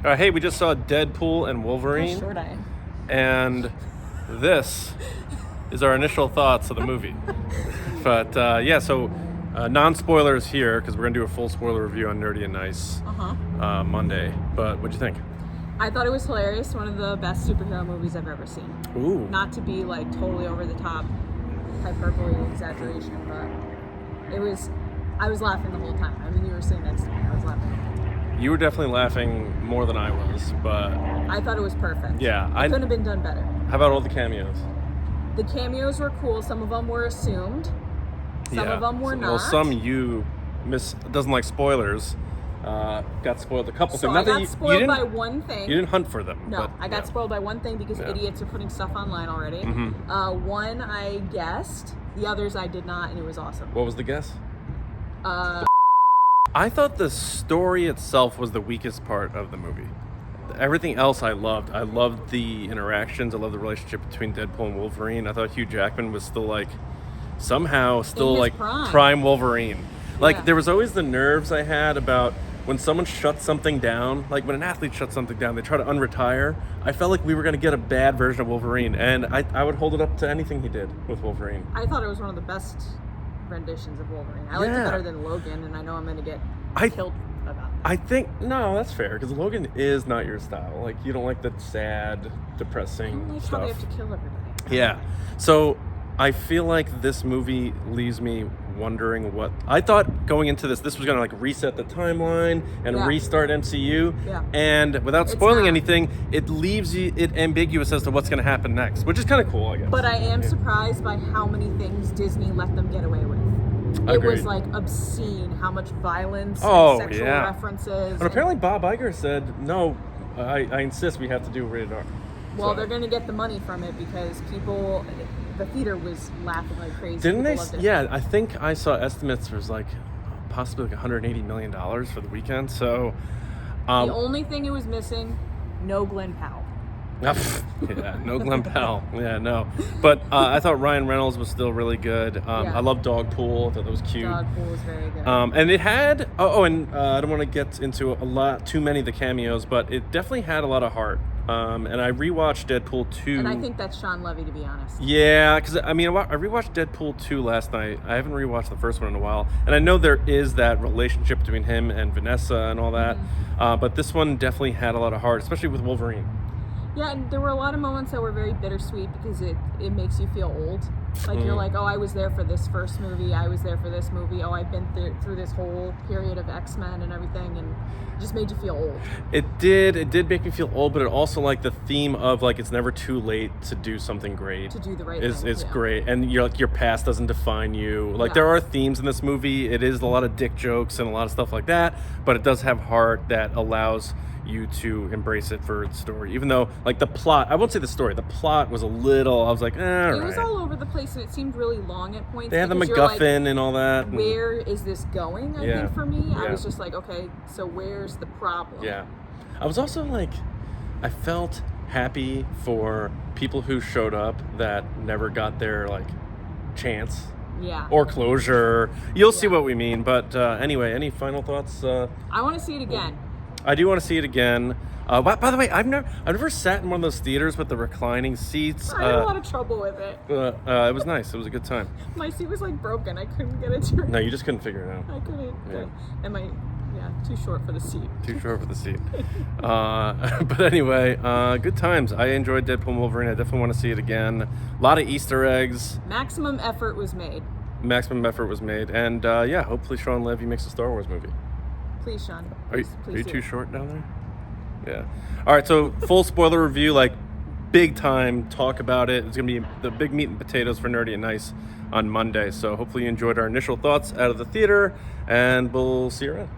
Hey, we just saw Deadpool and How Wolverine, short I am. and this is our initial thoughts of the movie. But so non-spoilers here because we're gonna do a full spoiler review on Nerdy and Nice Monday. But what'd you think? I thought it was hilarious. One of the best superhero movies I've ever seen. Ooh. Not to be like totally over the top, hyperbole, exaggeration, but it was. I was laughing the whole time. I mean, you were sitting next to me. I was laughing. You were definitely laughing more than I was, but I thought it was perfect. yeah, It couldn't have been done better. How about all the cameos? The cameos were cool. Some of them were assumed. Some of them were not. Well, some you doesn't like spoilers. Got spoiled a couple So things. I Not that got you spoiled didn't, by one thing. You didn't hunt for them. No, but, I got spoiled by one thing because Yeah. idiots are putting stuff online already. One I guessed, the others I did not, and it was awesome. What was the guess? I thought the story itself was the weakest part of the movie. Everything else I loved. I loved the interactions. I loved the relationship between Deadpool and Wolverine. I thought Hugh Jackman was still somehow still his like prime. Wolverine. Like Yeah. there was always the nerves I had about when someone shuts something down, like when an athlete shuts something down, they try to unretire. I felt like we were going to get a bad version of Wolverine, and I would hold it up to anything he did with Wolverine. I thought it was one of the best renditions of Wolverine. I liked it Yeah. better than Logan, and I know I'm going to get killed about that. I think no, that's fair because Logan is not your style. Like you don't like the sad, I depressing don't like how stuff. they have to kill everybody. Yeah. So I feel like this movie leaves me wondering what I thought going into this was going to reset the timeline and Yeah. restart MCU. Yeah. And without It's spoiling not. anything, it leaves it ambiguous as to what's going to happen next, which is kind of cool, I guess. But I am surprised by how many things Disney let them get away with. It Agreed. was obscene how much violence Oh, and sexual yeah. references. But apparently Bob Iger said, no, I insist we have to do rated R. Well, So- they're going to get the money from it because the theater was laughing like crazy. Didn't they? People loved it. Yeah, I think I saw estimates was possibly $180 million for the weekend. So, The only thing it was missing, no Glenn Powell. yeah, no Glenn Powell. Yeah, no. But I thought Ryan Reynolds was still really good. Yeah. I love Dogpool. I thought that was cute. Dogpool was very good. And it had and I don't want to get into too many of the cameos, but it definitely had a lot of heart. And I rewatched Deadpool 2. and I think that's Sean Levy, to be honest. Yeah, because I rewatched Deadpool 2 last night. I haven't rewatched the first one in a while, and I know there is that relationship between him and Vanessa and all that. But this one definitely had a lot of heart, especially with Wolverine. Yeah, and there were a lot of moments that were very bittersweet because it makes you feel old. You're like, oh, I was there for this first movie. I was there for this movie. Oh, I've been through this whole period of X-Men and everything, and it just made you feel old. It did make me feel old, but it also the theme of it's never too late to do something great. To do the right is thing. Yeah. great, and your past doesn't define you. Yeah. There are themes in this movie. It is a lot of dick jokes and a lot of stuff like that, but it does have heart that allows you to embrace it for its story. Even though the plot, I won't say the story, the plot was a little, I was like, all right. It was all over the place, and it seemed really long at points. They had the because you're MacGuffin and all that. and- where is this going? I Yeah. think for me, I Yeah. was just like, okay, so where's the problem? Yeah. I was also I felt happy for people who showed up that never got their chance Yeah. or closure. You'll see Yeah. what we mean. But anyway, any final thoughts? I want to see it again. I do want to see it again. By the way, I've never sat in one of those theaters with the reclining seats. I had a lot of trouble with it. It was nice. It was a good time. My seat was broken. I couldn't get it to. No, you just couldn't figure it out. I couldn't. Yeah. And too short for the seat. Too short for the seat. But anyway, good times. I enjoyed Deadpool and Wolverine. I definitely want to see it again. A lot of Easter eggs. Maximum effort was made. Maximum effort was made. And hopefully Sean Levy makes a Star Wars movie. Please, Sean. Are you Please do. too short down there? Yeah. All right, so full spoiler review, big time talk about it. It's going to be the big meat and potatoes for Nerdy and Nice on Monday. So hopefully you enjoyed our initial thoughts out of the theater, and we'll see you around.